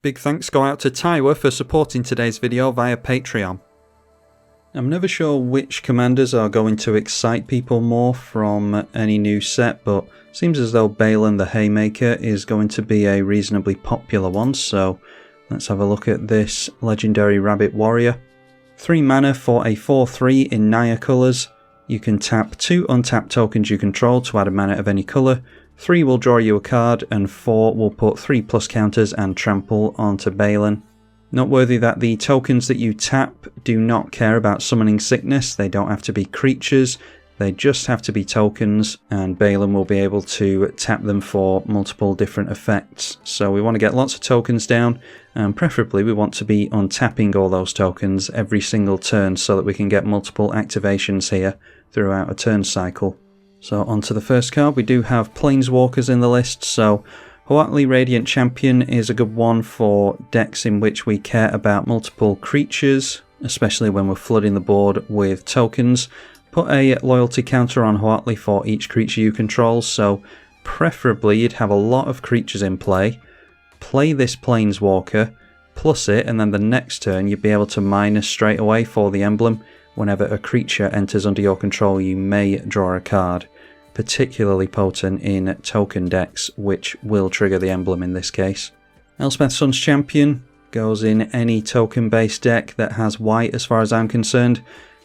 Big thanks go out to Tywa for supporting today's video via Patreon. I'm never sure which commanders are going to excite people more from any new set, but it seems as though Baylen the Haymaker is going to be a reasonably popular one, so let's have a look at this legendary rabbit warrior. 3 mana for a 4/3 in Naya colours. You can tap 2 untapped tokens you control to add a mana of any colour. 3 will draw you a card, and 4 will put 3+ counters and trample onto Baylen. Noteworthy that the tokens that you tap do not care about summoning sickness. They don't have to be creatures, they just have to be tokens, and Baylen will be able to tap them for multiple different effects. So we want to get lots of tokens down, and preferably we want to be untapping all those tokens every single turn so that we can get multiple activations here throughout a turn cycle. So on to the first card. We do have Planeswalkers in the list, so Hoatli Radiant Champion is a good one for decks in which we care about multiple creatures, especially when we're flooding the board with tokens. Put a loyalty counter on Hoatli for each creature you control, so preferably you'd have a lot of creatures in play. Play this Planeswalker, plus it, and then the next turn you'd be able to minus straight away for the emblem. Whenever a creature enters under your control, you may draw a card. Particularly potent in token decks, which will trigger the emblem in this case. Elspeth Sun's Champion goes in any token based deck that has white as far as I'm concerned.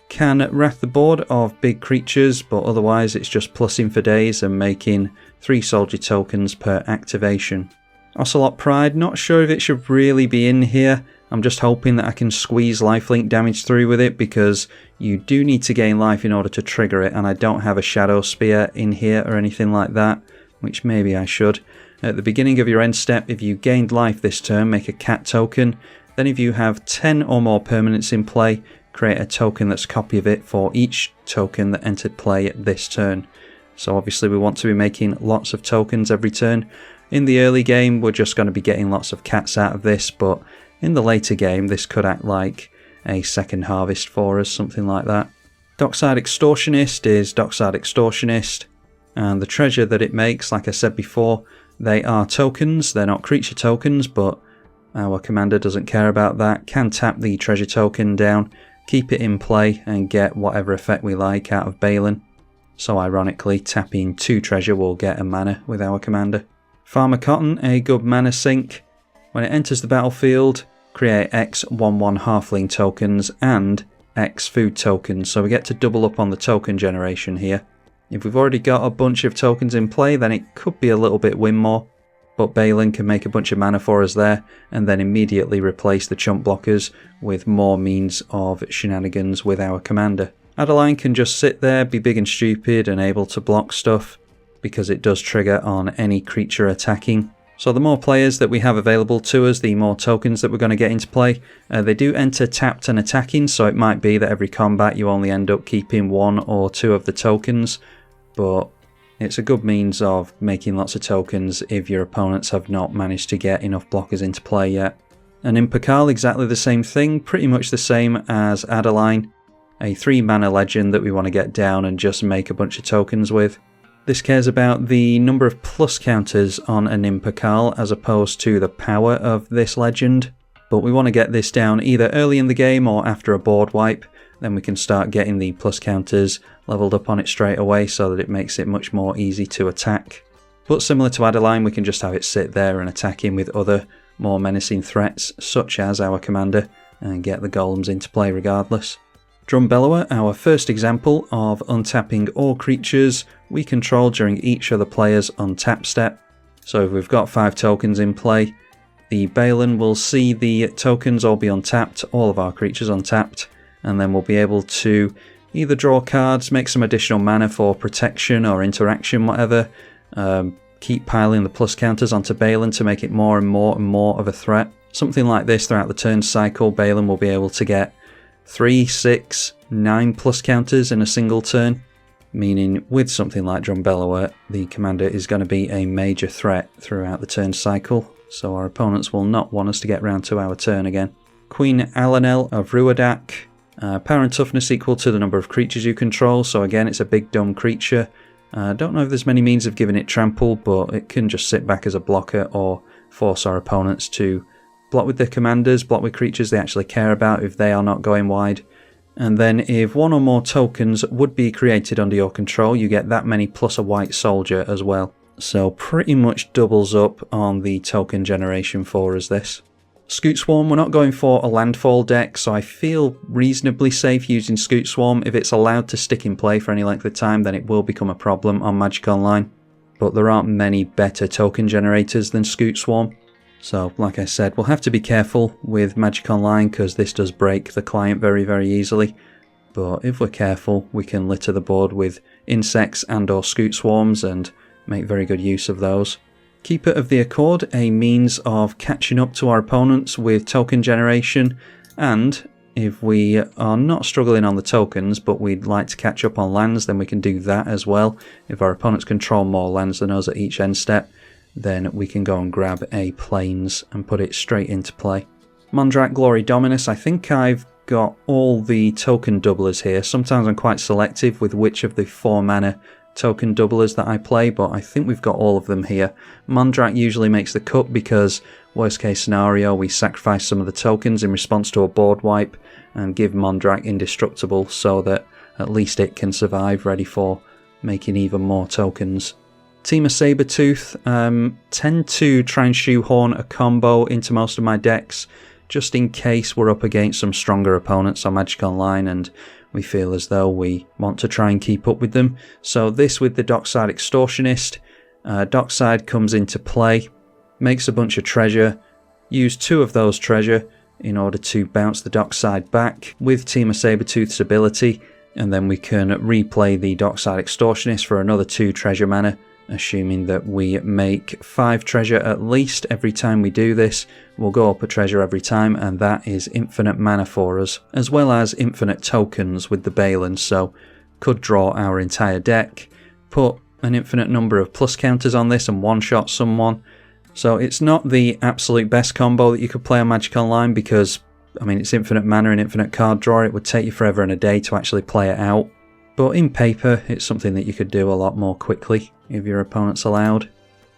Can wrath the board of big creatures, but otherwise it's just plussing for days and making 3 soldier tokens per activation. Ocelot Pride, not sure if it should really be in here. I'm just hoping that I can squeeze lifelink damage through with it, because you do need to gain life in order to trigger it, and I don't have a Shadow Spear in here or anything like that, which maybe I should. At the beginning of your end step, if you gained life this turn, make a cat token. Then if you have 10 or more permanents in play, create a token that's a copy of it for each token that entered play this turn. So obviously we want to be making lots of tokens every turn. In the early game we're just going to be getting lots of cats out of this, but in the later game this could act like a second harvest for us, something like that. Dockside Extortionist is Dockside Extortionist, and the treasure that it makes, like I said before, they are tokens, they're not creature tokens, but our commander doesn't care about that. Can tap the treasure token down, keep it in play, and get whatever effect we like out of Baylen. So ironically, tapping 2 treasure will get a mana with our commander. Farmer Cotton, a good mana sink. When it enters the battlefield, create X 1/1 halfling tokens and X food tokens, so we get to double up on the token generation here. If we've already got a bunch of tokens in play, then it could be a little bit win more, but Baylen can make a bunch of mana for us there, and then immediately replace the chump blockers with more means of shenanigans with our commander. Adeline can just sit there, be big and stupid and able to block stuff, because it does trigger on any creature attacking. So the more players that we have available to us, the more tokens that we're going to get into play. They do enter tapped and attacking, so it might be that every combat you only end up keeping 1 or 2 of the tokens, but it's a good means of making lots of tokens if your opponents have not managed to get enough blockers into play yet. And in Pakal, exactly the same thing, pretty much the same as Adeline, a 3 mana legend that we want to get down and just make a bunch of tokens with. This cares about the number of plus counters on an Impakal as opposed to the power of this legend, but we want to get this down either early in the game or after a board wipe. Then we can start getting the plus counters leveled up on it straight away so that it makes it much more easy to attack. But similar to Adeline, we can just have it sit there and attack in with other more menacing threats such as our commander and get the golems into play regardless. Drumbellower, our first example of untapping all creatures we control during each other player's untap step. So if we've got 5 tokens in play, the Baylen will see the tokens all be untapped, all of our creatures untapped, and then we'll be able to either draw cards, make some additional mana for protection or interaction, whatever, keep piling the plus counters onto Baylen to make it more and more of a threat. Something like this throughout the turn cycle, Baylen will be able to get 3, 6, 9 plus counters in a single turn, meaning with something like Drumbellower, the commander is going to be a major threat throughout the turn cycle, so our opponents will not want us to get round to our turn again. Queen Alanel of Ruadak, power and toughness equal to the number of creatures you control, so again it's a big dumb creature. Don't know if there's many means of giving it trample, but it can just sit back as a blocker or force our opponents to block with the commanders, block with creatures they actually care about if they are not going wide. And then if one or more tokens would be created under your control, you get that many plus a white soldier as well. So pretty much doubles up on the token generation for us this. Scoot Swarm, we're not going for a landfall deck, so I feel reasonably safe using Scoot Swarm. If it's allowed to stick in play for any length of time, then it will become a problem on Magic Online. But there aren't many better token generators than Scoot Swarm. So, like I said, we'll have to be careful with Magic Online because this does break the client very, very easily. But if we're careful, we can litter the board with insects and or Scoot Swarms and make very good use of those. Keeper of the Accord, a means of catching up to our opponents with token generation, and if we are not struggling on the tokens but we'd like to catch up on lands, then we can do that as well. If our opponents control more lands than us at each end step, then we can go and grab a Plains and put it straight into play. Mondrak Glory Dominus, I think I've got all the token doublers here. Sometimes I'm quite selective with which of the 4 mana token doublers that I play, but I think we've got all of them here. Mondrak usually makes the cut because worst case scenario we sacrifice some of the tokens in response to a board wipe and give Mondrak indestructible so that at least it can survive, ready for making even more tokens. Team of Sabertooth, tend to try and shoehorn a combo into most of my decks just in case we're up against some stronger opponents on Magic Online and we feel as though we want to try and keep up with them. So this with the Dockside Extortionist, Dockside comes into play, makes a bunch of treasure, use 2 of those treasure in order to bounce the Dockside back with Team of Sabertooth's ability, and then we can replay the Dockside Extortionist for another 2 treasure mana, assuming that we make 5 treasure at least every time we do this. We'll go up a treasure every time, and that is infinite mana for us, as well as infinite tokens with the Baylen, so could draw our entire deck, put an infinite number of plus counters on this and one-shot someone. So it's not the absolute best combo that you could play on Magic Online because, I mean, it's infinite mana and infinite card draw. It would take you forever and a day to actually play it out. But in paper, it's something that you could do a lot more quickly if your opponent's allowed.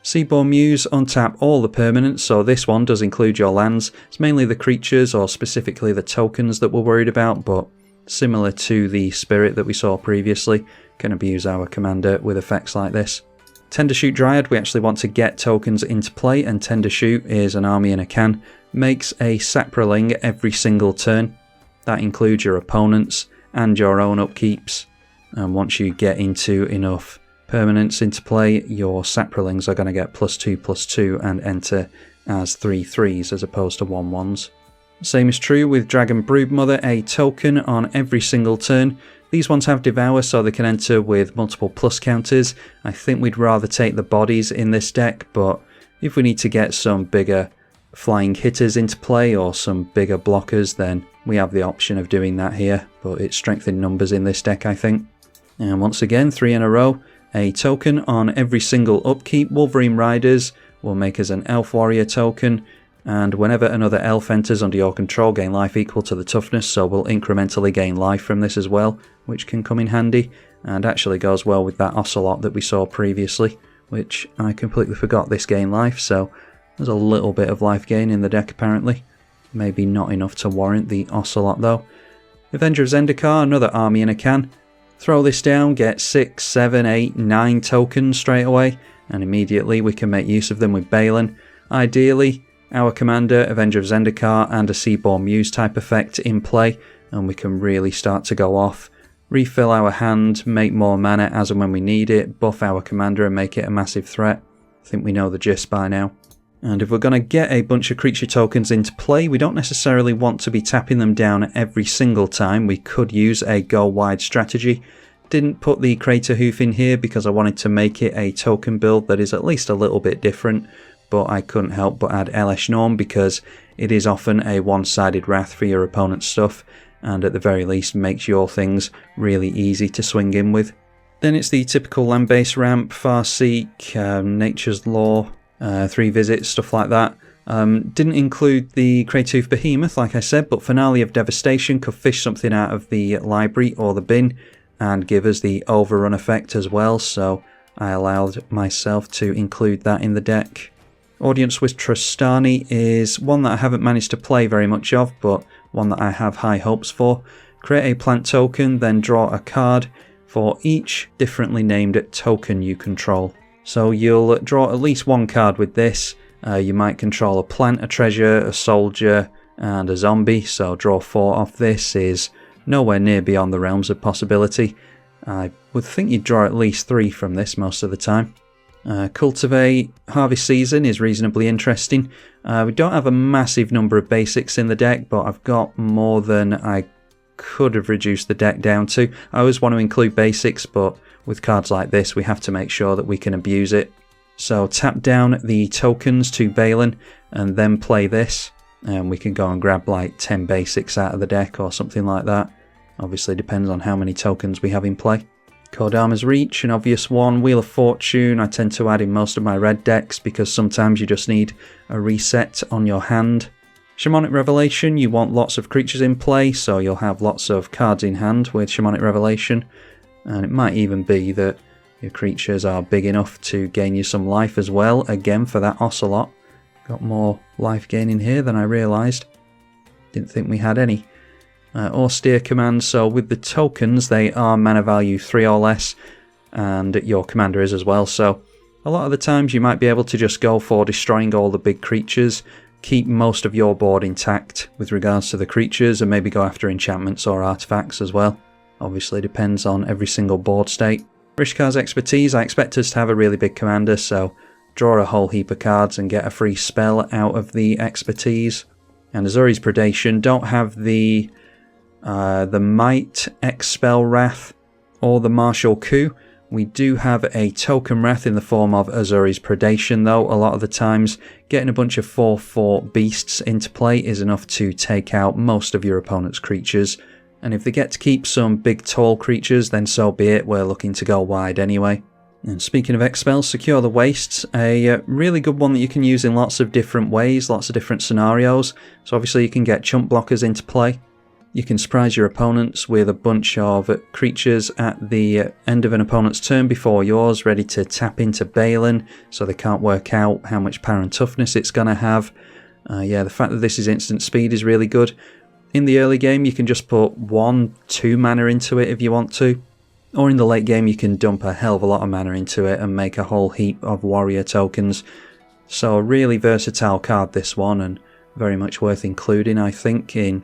Seaborn Muse, untap all the permanents, so this one does include your lands. It's mainly the creatures or specifically the tokens that we're worried about, but similar to the Spirit that we saw previously, can abuse our commander with effects like this. Tendershoot Dryad, we actually want to get tokens into play, and Tendershoot is an army in a can. Makes a Saproling every single turn. That includes your opponents and your own upkeeps. And once you get into enough permanents into play, your Saprolings are going to get +2/+2 and enter as 3/3s as opposed to 1/1s. Same is true with Dragon Broodmother, a token on every single turn. These ones have Devour, so they can enter with multiple plus counters. I think we'd rather take the bodies in this deck, but if we need to get some bigger flying hitters into play or some bigger blockers, then we have the option of doing that here, but it's strength in numbers in this deck, I think. And once again, 3 in a row. A token on every single upkeep. Wolverine Riders will make us an Elf Warrior token, and whenever another elf enters under your control, gain life equal to the toughness, so we'll incrementally gain life from this as well, which can come in handy, and actually goes well with that Ocelot that we saw previously, which I completely forgot this gain life, so there's a little bit of life gain in the deck apparently. Maybe not enough to warrant the Ocelot though. Avenger of Zendikar, another army in a can. Throw this down, get 6, 7, 8, 9 tokens straight away, and immediately we can make use of them with Baylen. Ideally, our commander, Avenger of Zendikar, and a Seaborn Muse type effect in play, and we can really start to go off. Refill our hand, make more mana as and when we need it, buff our commander and make it a massive threat. I think we know the gist by now. And if we're going to get a bunch of creature tokens into play, we don't necessarily want to be tapping them down every single time. We could use a go wide strategy. Didn't put the Crater Hoof in here because I wanted to make it a token build that is at least a little bit different, but I couldn't help but add Elesh Norm because it is often a one-sided wrath for your opponent's stuff, and at the very least makes your things really easy to swing in with. Then it's the typical land-based ramp, Farseek, Nature's Law, 3 visits, stuff like that. Didn't include the Crater Hoof Behemoth, like I said, but Finale of Devastation could fish something out of the library or the bin and give us the overrun effect as well, so I allowed myself to include that in the deck. Audience with Trostani is one that I haven't managed to play very much of, but one that I have high hopes for. Create a plant token, then draw a card for each differently named token you control. So you'll draw at least one card with this. You might control a plant, a treasure, a soldier, and a zombie, so draw 4 off this is nowhere near beyond the realms of possibility. I would think you'd draw at least 3 from this most of the time. Cultivate Harvest Season is reasonably interesting. We don't have a massive number of basics in the deck, but I've got more than I could have reduced the deck down to. I always want to include basics, but with cards like this we have to make sure that we can abuse it. So tap down the tokens to Baylen and then play this, and we can go and grab like 10 basics out of the deck or something like that. Obviously depends on how many tokens we have in play. Kodama's Reach, an obvious one. Wheel of Fortune, I tend to add in most of my red decks because sometimes you just need a reset on your hand. Shamanic Revelation, you want lots of creatures in play, so you'll have lots of cards in hand with Shamanic Revelation. And it might even be that your creatures are big enough to gain you some life as well, again for that Ocelot. Got more life gain in here than I realised. Didn't think we had any. Austere Command, so with the tokens they are mana value 3 or less, and your commander is as well, so a lot of the times you might be able to just go for destroying all the big creatures, keep most of your board intact with regards to the creatures, and maybe go after enchantments or artifacts as well. Obviously depends on every single board state. Rishkar's Expertise, I expect us to have a really big commander, so draw a whole heap of cards and get a free spell out of the Expertise. And Azori's Predation, don't have the Might, Expel Wrath, or the Martial Coup. We do have a token wrath in the form of Azori's Predation though. A lot of the times getting a bunch of 4/4 beasts into play is enough to take out most of your opponent's creatures. And if they get to keep some big tall creatures, then so be it, we're looking to go wide anyway. And speaking of Expel, Secure the Wastes, a really good one that you can use in lots of different ways, lots of different scenarios. So obviously you can get chump blockers into play. You can surprise your opponents with a bunch of creatures at the end of an opponent's turn before yours, ready to tap into Baylen, so they can't work out how much power and toughness it's going to have. Yeah, the fact that this is instant speed is really good. In the early game you can just put 1-2 mana into it if you want to, or in the late game you can dump a hell of a lot of mana into it and make a whole heap of warrior tokens. So a really versatile card this one, and very much worth including I think in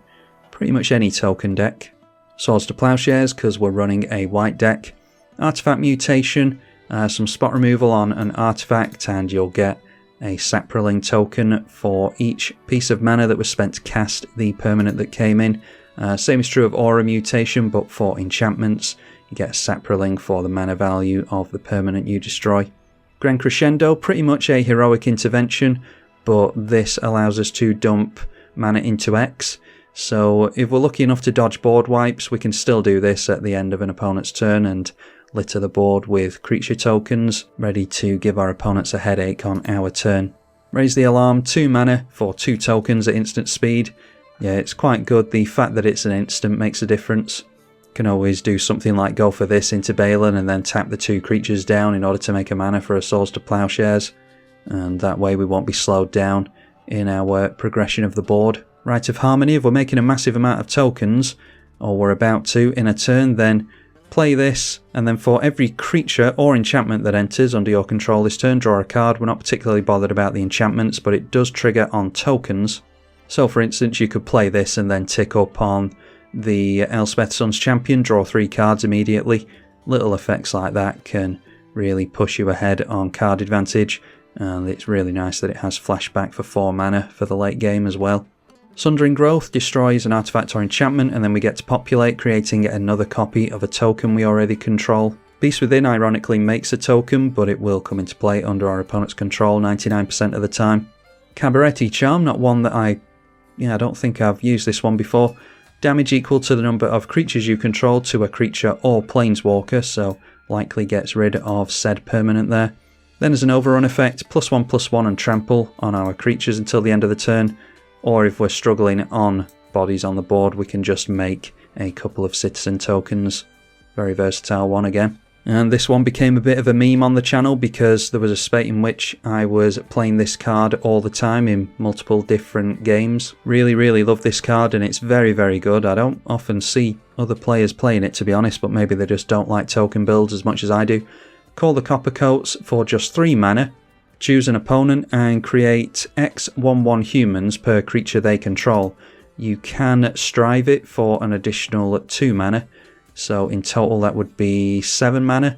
pretty much any token deck. Swords to Plowshares because we're running a white deck. Artifact Mutation, some spot removal on an artifact and you'll get a Saproling token for each piece of mana that was spent to cast the permanent that came in. Same is true of Aura Mutation, but for enchantments you get a Saproling for the mana value of the permanent you destroy. Grand Crescendo, pretty much a heroic intervention, but this allows us to dump mana into X. So if we're lucky enough to dodge board wipes, we can still do this at the end of an opponent's turn and litter the board with creature tokens, ready to give our opponents a headache on our turn. Raise the Alarm, 2 mana for 2 tokens at instant speed. Yeah, it's quite good. The fact that it's an instant makes a difference. Can always do something like go for this into Baylen and then tap the 2 creatures down in order to make a mana for a Swords to Plowshares, and that way we won't be slowed down in our progression of the board. Rite of Harmony, if we're making a massive amount of tokens, or we're about to in a turn, then play this, and then for every creature or enchantment that enters under your control this turn, draw a card. We're not particularly bothered about the enchantments, but it does trigger on tokens. So for instance, you could play this and then tick up on the Elspeth Sun's Champion, draw 3 cards immediately. Little effects like that can really push you ahead on card advantage, and it's really nice that it has flashback for 4 mana for the late game as well. Sundering Growth destroys an artifact or enchantment, and then we get to populate, creating another copy of a token we already control. Beast Within ironically makes a token, but it will come into play under our opponent's control 99% of the time. Cabaretti Charm, not one that I don't think I've used this one before. Damage equal to the number of creatures you control to a creature or planeswalker, so likely gets rid of said permanent there. Then as an overrun effect, +1/+1 and trample on our creatures until the end of the turn. Or if we're struggling on bodies on the board, we can just make a couple of citizen tokens. Very versatile one again. And this one became a bit of a meme on the channel because there was a spate in which I was playing this card all the time in multiple different games. Really love this card, and it's very good. I don't often see other players playing it, to be honest, but maybe they just don't like token builds as much as I do. Call the Copper Coats for just 3 mana. Choose an opponent and create X 1/1 humans per creature they control. You can strive it for an additional 2 mana. So in total that would be 7 mana,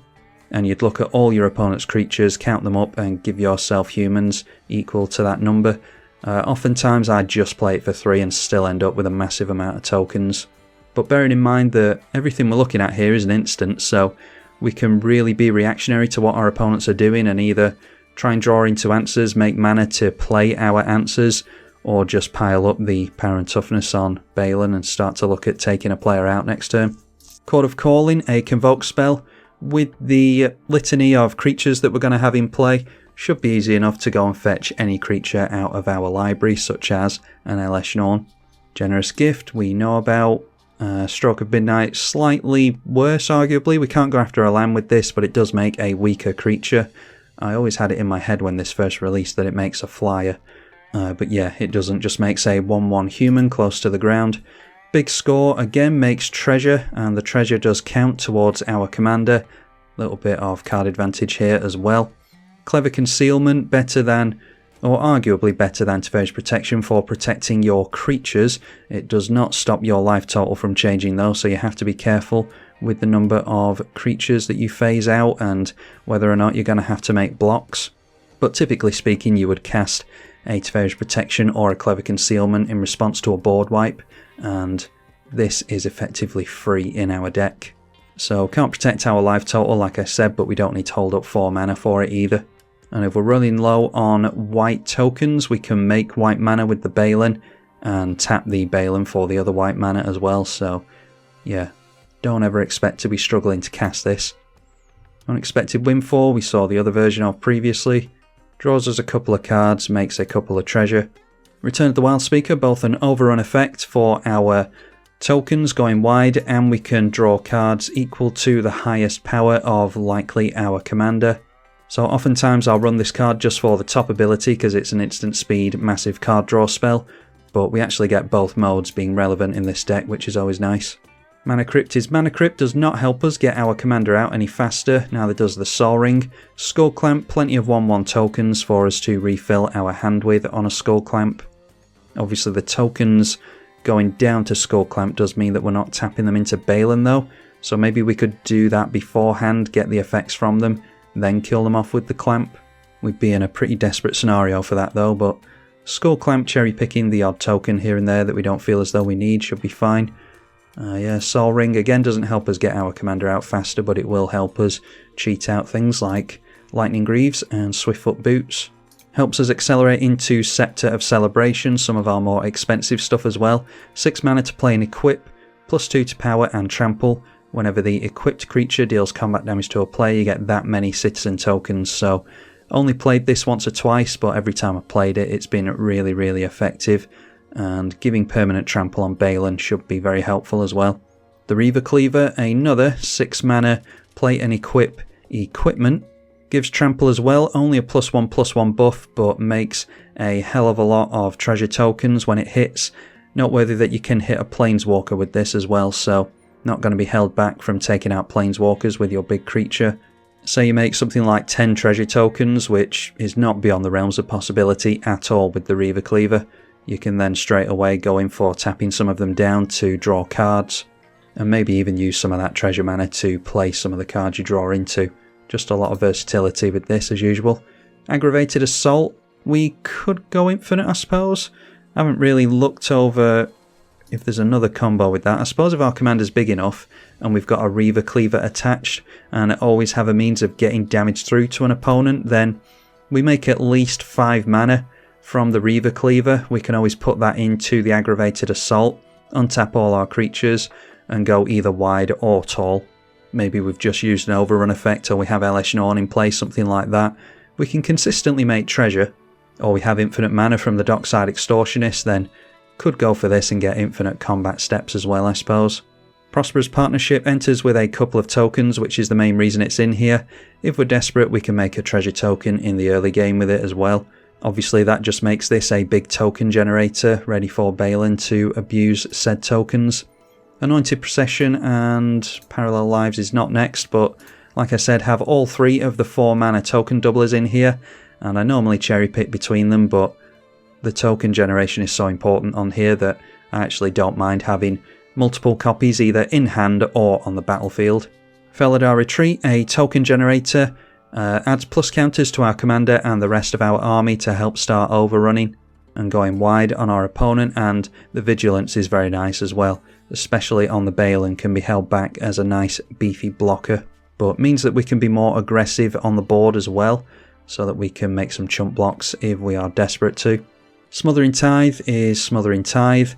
and you'd look at all your opponent's creatures, count them up and give yourself humans equal to that number. Oftentimes I just play it for 3 and still end up with a massive amount of tokens. But bearing in mind that everything we're looking at here is an instant, so we can really be reactionary to what our opponents are doing and either try and draw into answers, make mana to play our answers, or just pile up the power and toughness on Baylen and start to look at taking a player out next turn. Chord of Calling, a convoke spell. With the litany of creatures that we're going to have in play, should be easy enough to go and fetch any creature out of our library, such as an Elesh Norn. Generous Gift, we know about. Stroke of Midnight, slightly worse arguably. We can't go after a land with this, but it does make a weaker creature. I always had it in my head when this first released that it makes a flyer. But yeah, it doesn't, just makes a 1/1 human close to the ground. Big Score again makes treasure, and the treasure does count towards our commander. Little bit of card advantage here as well. Clever Concealment, better than, or arguably better than Teferi's Protection for protecting your creatures. It does not stop your life total from changing though, so you have to be careful with the number of creatures that you phase out and whether or not you're going to have to make blocks. But typically speaking, you would cast a Teferi's Protection or a Clever Concealment in response to a board wipe, and this is effectively free in our deck. So can't protect our life total like I said, but we don't need to hold up 4 mana for it either. And if we're running low on white tokens, we can make white mana with the Baylen and tap the Baylen for the other white mana as well. So yeah, don't ever expect to be struggling to cast this. Unexpected Windfall, we saw the other version of previously. Draws us a couple of cards, makes a couple of treasure. Return of the Wild Speaker, both an overrun effect for our tokens going wide, and we can draw cards equal to the highest power of likely our commander. So oftentimes I'll run this card just for the top ability because it's an instant speed, massive card draw spell, but we actually get both modes being relevant in this deck, which is always nice. Mana Crypt is Mana Crypt, does not help us get our commander out any faster, neither does the Sol Ring. Skull Clamp, plenty of 1/1 tokens for us to refill our hand with on a Skull Clamp. Obviously the tokens going down to Skull Clamp does mean that we're not tapping them into Baylen though, so maybe we could do that beforehand, get the effects from them, then kill them off with the Clamp. We'd be in a pretty desperate scenario for that though, but Skull Clamp cherry picking the odd token here and there that we don't feel as though we need should be fine. Yeah, Sol Ring again doesn't help us get our commander out faster, but it will help us cheat out things like Lightning Greaves and Swiftfoot Boots. Helps us accelerate into Scepter of Celebration, some of our more expensive stuff as well. 6 mana to play and equip, +2 to power and trample. Whenever the equipped creature deals combat damage to a player, you get that many citizen tokens. So only played this once or twice, but every time I played it, it's been really effective. And giving permanent trample on Baylen should be very helpful as well. The Reaver Cleaver, another 6 mana play and equip equipment. Gives trample as well, only a +1/+1 buff, but makes a hell of a lot of treasure tokens when it hits. Noteworthy that you can hit a Planeswalker with this as well, so not going to be held back from taking out Planeswalkers with your big creature. Say you make something like 10 treasure tokens, which is not beyond the realms of possibility at all with the Reaver Cleaver. You can then straight away go in for tapping some of them down to draw cards, and maybe even use some of that treasure mana to play some of the cards you draw into. Just a lot of versatility with this as usual. Aggravated Assault, we could go infinite I suppose. I haven't really looked over if there's another combo with that. I suppose if our commander's big enough and we've got a Reaver Cleaver attached and always have a means of getting damage through to an opponent, then we make at least 5 mana from the Reaver Cleaver. We can always put that into the Aggravated Assault, untap all our creatures and go either wide or tall. Maybe we've just used an overrun effect or we have Elesh Norn in play, something like that. We can consistently make treasure, or we have infinite mana from the Dockside Extortionist, then could go for this and get infinite combat steps as well I suppose. Prosperous Partnership enters with a couple of tokens, which is the main reason it's in here. If we're desperate, we can make a treasure token in the early game with it as well. Obviously that just makes this a big token generator, ready for Baylen to abuse said tokens. Anointed Procession and Parallel Lives is not next, but like I said, have all 3 of the 4 mana token doublers in here, and I normally cherry pick between them, but the token generation is so important on here that I actually don't mind having multiple copies either in hand or on the battlefield. Felidar Retreat, a token generator, adds plus counters to our commander and the rest of our army to help start overrunning and going wide on our opponent, and the vigilance is very nice as well, especially on the Baylen, can be held back as a nice beefy blocker, but means that we can be more aggressive on the board as well, so that we can make some chump blocks if we are desperate to. Smothering Tithe is Smothering Tithe,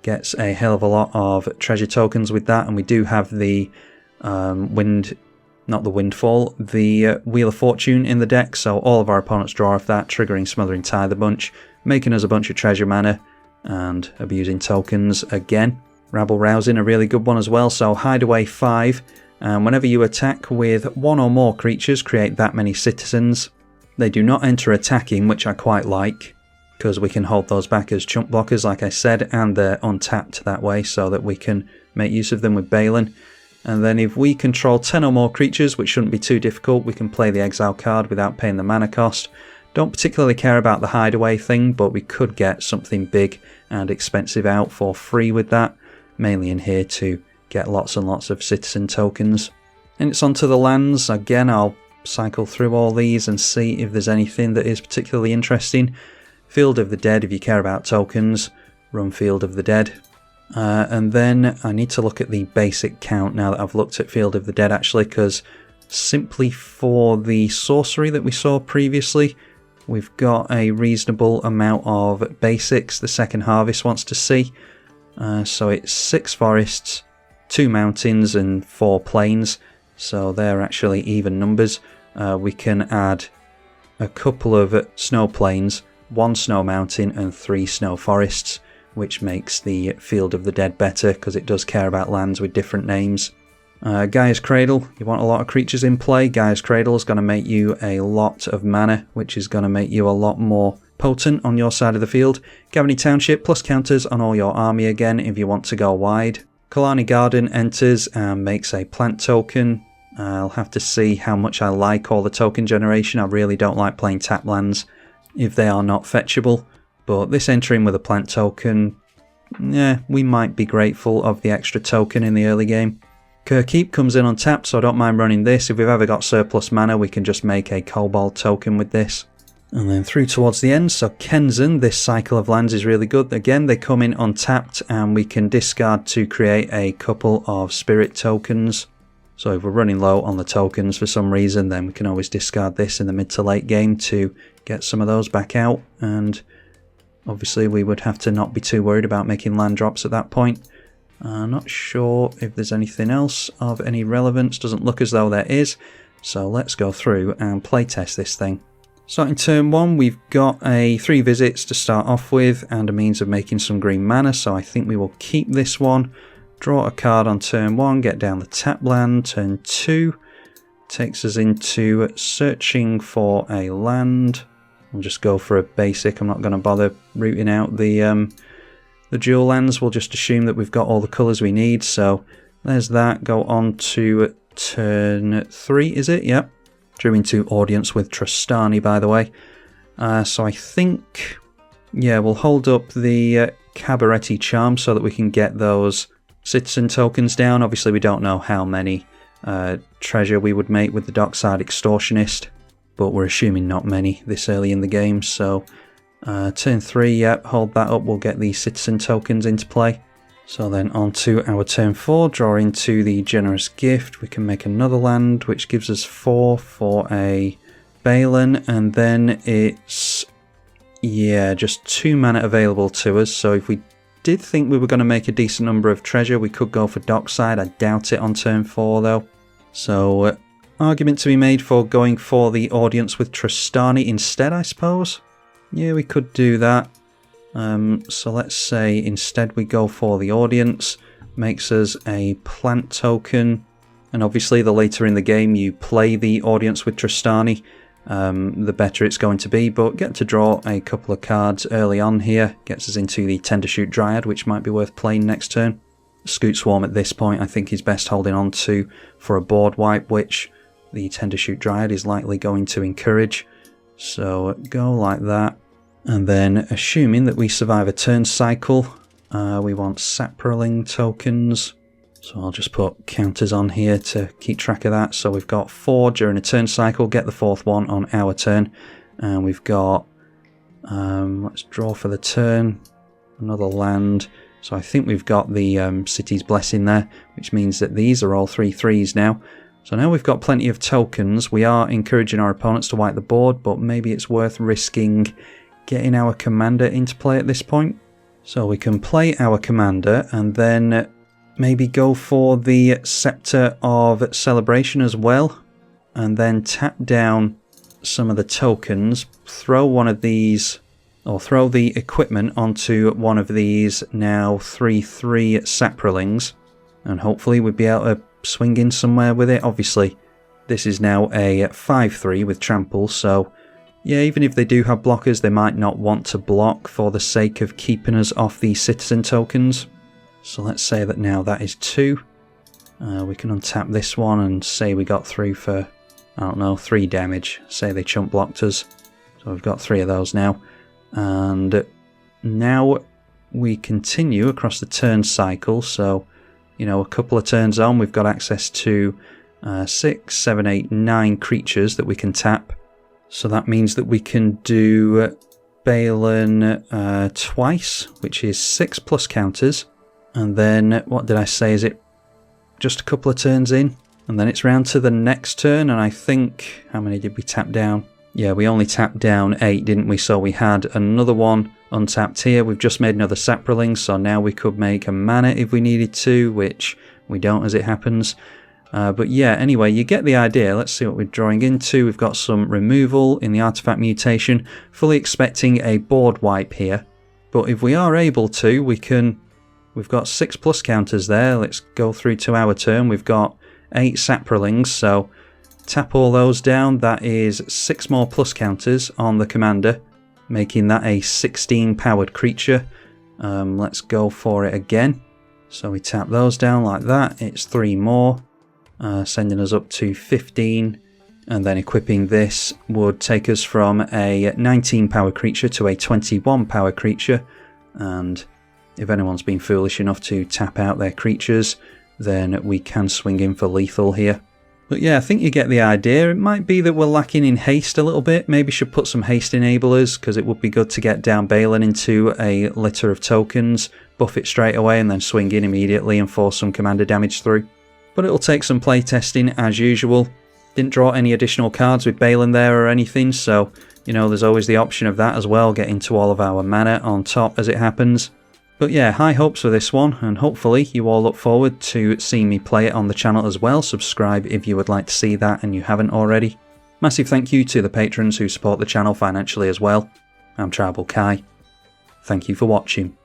gets a hell of a lot of treasure tokens with that, and we do have the the Wheel of Fortune in the deck, so all of our opponents draw off that, triggering Smothering Tithe a bunch, making us a bunch of treasure mana, and abusing tokens again. Rabble Rousing, a really good one as well, so Hideaway 5, and whenever you attack with 1 or more creatures, create that many citizens. They do not enter attacking, which I quite like, because we can hold those back as chump blockers, like I said, and they're untapped that way, so that we can make use of them with Baylen. And then if we control 10 or more creatures, which shouldn't be too difficult, we can play the Exile card without paying the mana cost. Don't particularly care about the Hideaway thing, but we could get something big and expensive out for free with that, mainly in here to get lots and lots of citizen tokens. And it's onto the lands. Again, I'll cycle through all these and see if there's anything that is particularly interesting. Field of the Dead, if you care about tokens, run Field of the Dead. And then I need to look at the basic count now that I've looked at Field of the Dead, actually, because simply for the sorcery that we saw previously, we've got a reasonable amount of basics the second harvest wants to see. So it's 6 forests, 2 mountains and 4 plains, so they're actually even numbers. We can add a couple of snow plains, 1 snow mountain and 3 snow forests, which makes the Field of the Dead better because it does care about lands with different names. Gaia's Cradle, you want a lot of creatures in play. Gaia's Cradle is going to make you a lot of mana, which is going to make you a lot more potent on your side of the field. Gavany Township, plus counters on all your army again if you want to go wide. Kalani Garden enters and makes a plant token. I'll have to see how much I like all the token generation. I really don't like playing tap lands if they are not fetchable, but this entering with a plant token, yeah, we might be grateful of the extra token in the early game. Kirkeep comes in untapped, so I don't mind running this. If we've ever got surplus mana, we can just make a Kobold token with this. And then through towards the end, so Kenzen, this cycle of lands is really good. Again, they come in untapped and we can discard to create a couple of spirit tokens. So if we're running low on the tokens for some reason, then we can always discard this in the mid to late game to get some of those back out. And obviously we would have to not be too worried about making land drops at that point. Not sure if there's anything else of any relevance. Doesn't look as though there is. So let's go through and playtest this thing. Starting turn 1, we've got 3 visits to start off with and a means of making some green mana, so I think we will keep this one. Draw a card on turn 1, get down the tap land. Turn 2 takes us into searching for a land. We'll just go for a basic. I'm not going to bother rooting out the dual lands. We'll just assume that we've got all the colours we need, so there's that. Go on to turn 3, is it? Yep. Drew into Audience with Trostani, by the way. So I think, yeah, we'll hold up the Cabaretti Charm so that we can get those citizen tokens down. Obviously, we don't know how many treasure we would make with the Dockside Extortionist, but we're assuming not many this early in the game. So turn 3, yep, hold that up. We'll get the citizen tokens into play. So then on to our turn 4, draw into the Generous Gift. We can make another land, which gives us 4 for a Baylen, and then it's, yeah, just 2 mana available to us. So if we did think we were going to make a decent number of treasure, we could go for Dockside. I doubt it on turn 4 though. So argument to be made for going for the Audience with Trostani instead, I suppose. Yeah, we could do that. So let's say instead we go for the Audience. makes us a plant token, and obviously the later in the game you play the Audience with Tristani, the better it's going to be, but get to draw a couple of cards early on here, gets us into the Tendershoot Dryad, which might be worth playing next turn. Scoot Swarm at this point I think is best holding on to for a board wipe, which the Tendershoot Dryad is likely going to encourage. So go like that, and then assuming that we survive a turn cycle, we want Saproling tokens. So I'll just put counters on here to keep track of that. So we've got 4 during a turn cycle, get the 4th one on our turn, and we've got, let's draw for the turn, another land. So I think we've got the City's Blessing there, which means that these are all 3/3s now. So now we've got plenty of tokens. We are encouraging our opponents to wipe the board, but maybe it's worth risking getting our commander into play at this point. So we can play our commander and then maybe go for the Scepter of Celebration as well, and then tap down some of the tokens, throw one of these, or throw the equipment onto one of these now 3/3 Saprolings, and hopefully we'd be able to swing in somewhere with it. Obviously this is now a 5/3 with trample, so yeah, even if they do have blockers, they might not want to block for the sake of keeping us off the citizen tokens. So let's say that now that is 2. We can untap this one and say we got through for, I don't know, 3 damage. Say they chump blocked us. So we've got 3 of those now. And now we continue across the turn cycle. So, you know, a couple of turns on, we've got access to 6, 7, 8, 9 creatures that we can tap. So that means that we can do Baylen twice, which is 6 plus counters. And then, what did I say, is it just a couple of turns in? And then it's round to the next turn, and I think, how many did we tap down? Yeah, we only tapped down 8, didn't we? So we had another one untapped here. We've just made another Saproling, so now we could make a mana if we needed to, which we don't as it happens. But yeah, anyway, you get the idea. Let's see what we're drawing into. We've got some removal in the Artifact Mutation, fully expecting a board wipe here. But if we are able to, we can... We've got 6 plus counters there. Let's go through to our turn. We've got 8 Saprolings, so tap all those down. That is 6 more plus counters on the commander, making that a 16 powered creature. Let's go for it again. So we tap those down like that. It's 3 more, sending us up to 15. And then equipping this would take us from a 19 power creature to a 21 power creature. And if anyone's been foolish enough to tap out their creatures, then we can swing in for lethal here. But yeah, I think you get the idea. It might be that we're lacking in haste a little bit. Maybe should put some haste enablers, because it would be good to get down Baylen into a litter of tokens, buff it straight away, and then swing in immediately and force some commander damage through. But it'll take some play testing as usual. Didn't draw any additional cards with Baylen there or anything, so you know there's always the option of that as well, get into all of our mana on top as it happens. But yeah, high hopes for this one, and hopefully you all look forward to seeing me play it on the channel as well. Subscribe if you would like to see that and you haven't already. Massive thank you to the patrons who support the channel financially as well. I'm tribalkai. Thank you for watching.